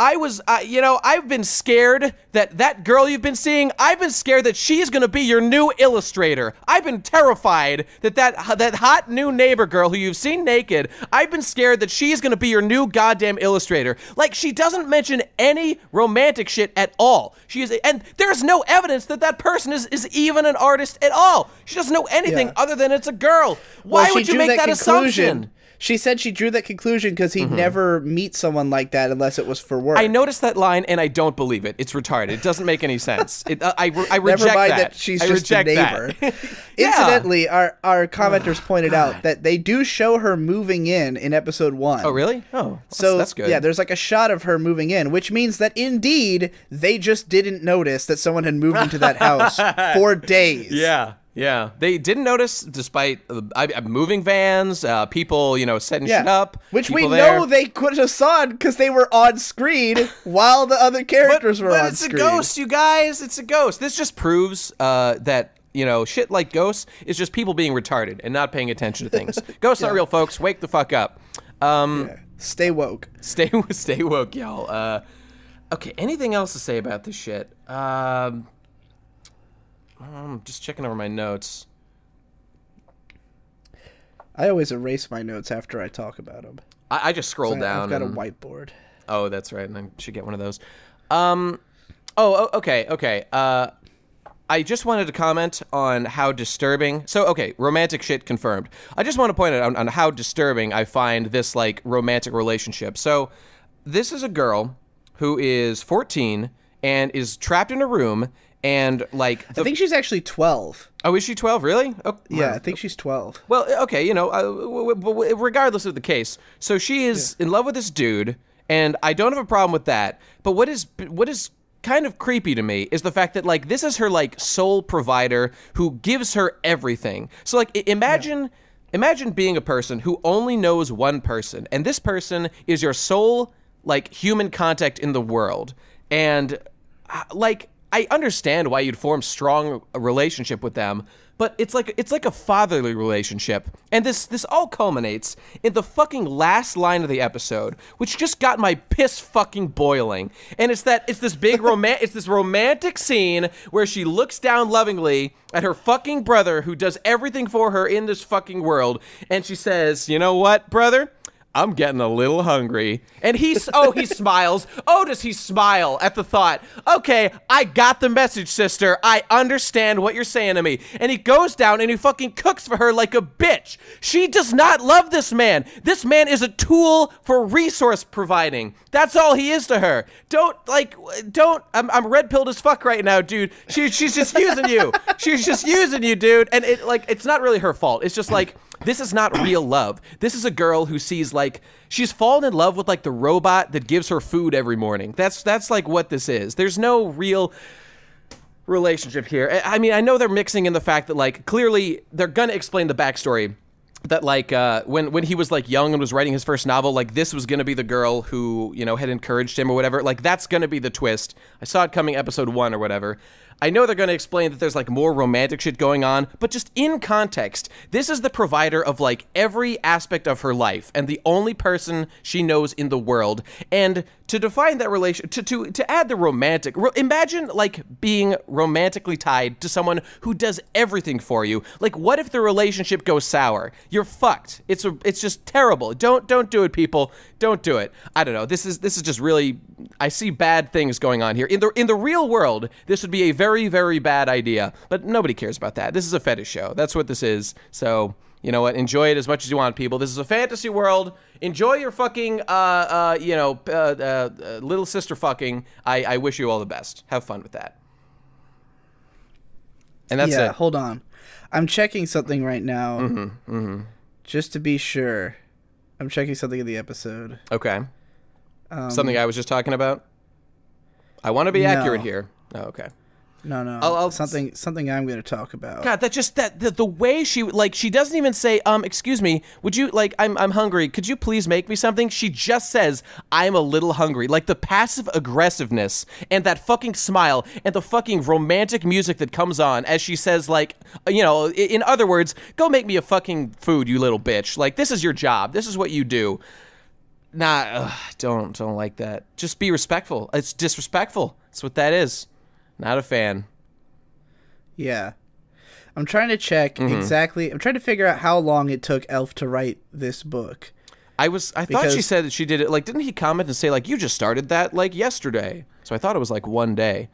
I've been scared that girl you've been seeing, I've been scared that she's going to be your new illustrator. I've been terrified that hot new neighbor girl who you've seen naked, I've been scared that she's going to be your new goddamn illustrator. Like, she doesn't mention any romantic shit at all. And there's no evidence that person is even an artist at all. She doesn't know anything other than it's a girl. Why would you make that assumption? She said she drew that conclusion because he'd never meet someone like that unless it was for work. I noticed that line, and I don't believe it. It's retarded. It doesn't make any sense. I reject Never mind that. She's just a neighbor. Incidentally, our commenters pointed out that they do show her moving in episode 1. Oh, really? Oh, so that's good. Yeah, there's like a shot of her moving in, which means that indeed they just didn't notice that someone had moved into that house for days. Yeah, they didn't notice despite moving vans, people, you know, setting shit up. Which we know they could have saw because they were on screen while the other characters were on screen. But it's a ghost, you guys. It's a ghost. This just proves that, you know, shit like ghosts is just people being retarded and not paying attention to things. Ghosts aren't real, folks. Wake the fuck up. Stay woke. Stay woke, y'all. Okay, anything else to say about this shit? I'm just checking over my notes. I always erase my notes after I talk about them. I just scrolled down. I've got a whiteboard. Oh, that's right. And I should get one of those. Okay. I just wanted to comment on how disturbing. So, okay, romantic shit confirmed. I just want to point out on how disturbing I find this, like, romantic relationship. So, this is a girl who is 14 and is trapped in a room, and, like... I think she's actually 12. Oh, is she 12? Really? Oh, yeah, I think she's 12. Well, okay, you know, regardless of the case. So, she is in love with this dude, and I don't have a problem with that. But what is kind of creepy to me is the fact that, like, this is her, like, sole provider who gives her everything. So, like, imagine being a person who only knows one person, and this person is your sole, like, human contact in the world. And, like, I understand why you'd form strong relationship with them, but it's like a fatherly relationship. And this all culminates in the fucking last line of the episode, which just got my piss fucking boiling. And it's this big romantic scene where she looks down lovingly at her fucking brother who does everything for her in this fucking world, and she says, "You know what, brother? I'm getting a little hungry." And he smiles. Oh, does he smile at the thought? Okay, I got the message, sister. I understand what you're saying to me. And he goes down and he fucking cooks for her like a bitch. She does not love this man. This man is a tool for resource providing. That's all he is to her. I'm red-pilled as fuck right now, dude. She's just using you. She's just using you, dude. And it's not really her fault. It's just like, this is not real love. This is a girl who sees, like, she's fallen in love with, like, the robot that gives her food every morning. That's like what this is. There's no real relationship here. I mean, I know they're mixing in the fact that, like, clearly they're gonna explain the backstory that, like, when he was, like, young and was writing his first novel, like, this was gonna be the girl who, you know, had encouraged him or whatever. Like, that's gonna be the twist. I saw it coming episode 1 or whatever. I know they're going to explain that there's, like, more romantic shit going on, but just in context, this is the provider of, like, every aspect of her life and the only person she knows in the world. And to define that relation, to add the romantic, imagine, like, being romantically tied to someone who does everything for you. Like, what if the relationship goes sour? You're fucked. It's just terrible. Don't do it, people. Don't do it. I don't know. This is just really, I see bad things going on here. In the real world, this would be a very, very bad idea, but nobody cares about that. This is a fetish show. That's what this is. So, you know what? Enjoy it as much as you want, people. This is a fantasy world. Enjoy your fucking, little sister fucking. I wish you all the best. Have fun with that. And that's it. Yeah, hold on. I'm checking something right now. Just to be sure. I'm checking something in the episode. Okay. Something I was just talking about? I want to be accurate here. Oh, okay. No. Something I'm going to talk about. God, the way she doesn't even say, excuse me, would you, like, I'm hungry. Could you please make me something? She just says, I'm a little hungry. Like, the passive aggressiveness and that fucking smile and the fucking romantic music that comes on as she says, like, you know, in other words, go make me a fucking food, you little bitch. Like, this is your job. This is what you do. Nah, don't like that. Just be respectful. It's disrespectful. That's what that is. Not a fan. Yeah. I'm trying to check exactly. I'm trying to figure out how long it took Elf to write this book. I thought she said that she did it, like, didn't he comment and say, like, you just started that, like, yesterday? So I thought it was, like, one day.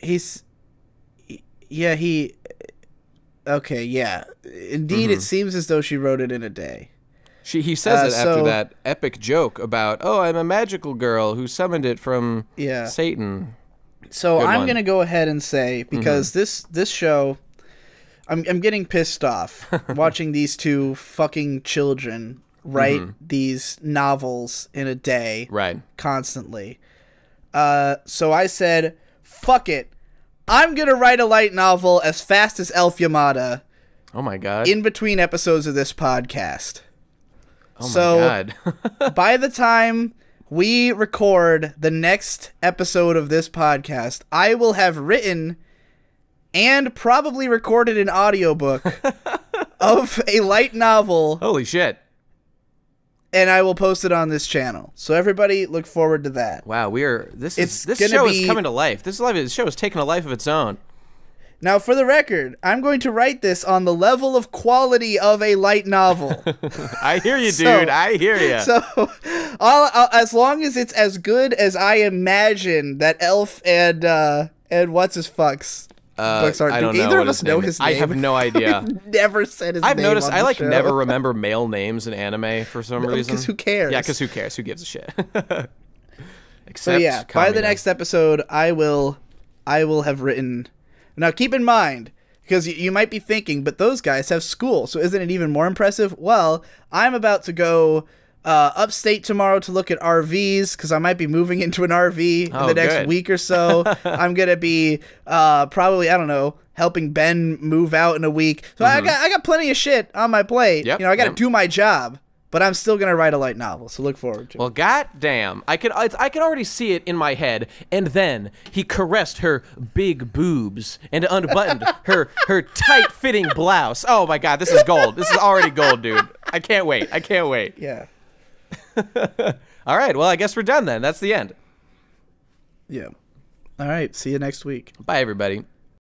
Okay, yeah. Indeed, it seems as though she wrote it in a day. He says it after that epic joke about, oh, I'm a magical girl who summoned it from Satan. So I'm going to go ahead and say, because this show, I'm getting pissed off watching these two fucking children write these novels in a day. Right. Constantly. So I said, fuck it. I'm going to write a light novel as fast as Elf Yamada. Oh my God. In between episodes of this podcast. Oh my God. By the time we record the next episode of this podcast, I will have written and probably recorded an audiobook of a light novel. Holy shit. And I will post it on this channel. So everybody look forward to that. Wow, this show is coming to life. This show is taking a life of its own. Now, for the record, I'm going to write this on the level of quality of a light novel. I hear you, dude. I hear you. So, as long as it's as good as I imagine that Elf and what's his fucks books are. I don't Do know either what of us his know name his is. name? I have no idea. We've never said his I've name. noticed on I the like show. never remember male names in anime for some reason. Because who cares? Yeah, because who cares? Who gives a shit? Except So yeah, by the Kamina. next episode, I will have written. Now, keep in mind, because you might be thinking, but those guys have school, so isn't it even more impressive? Well, I'm about to go upstate tomorrow to look at RVs, because I might be moving into an RV in the next week or so. I'm gonna be probably, I don't know, helping Ben move out in a week. So I got plenty of shit on my plate. Yep, I got to do my job. But I'm still gonna write a light novel, so look forward to it. Well, goddamn, I could already see it in my head. And then he caressed her big boobs and unbuttoned her tight-fitting blouse. Oh my god, this is gold. This is already gold, dude. I can't wait. Yeah. All right, well, I guess we're done then. That's the end. Yeah. All right. See you next week. Bye, everybody.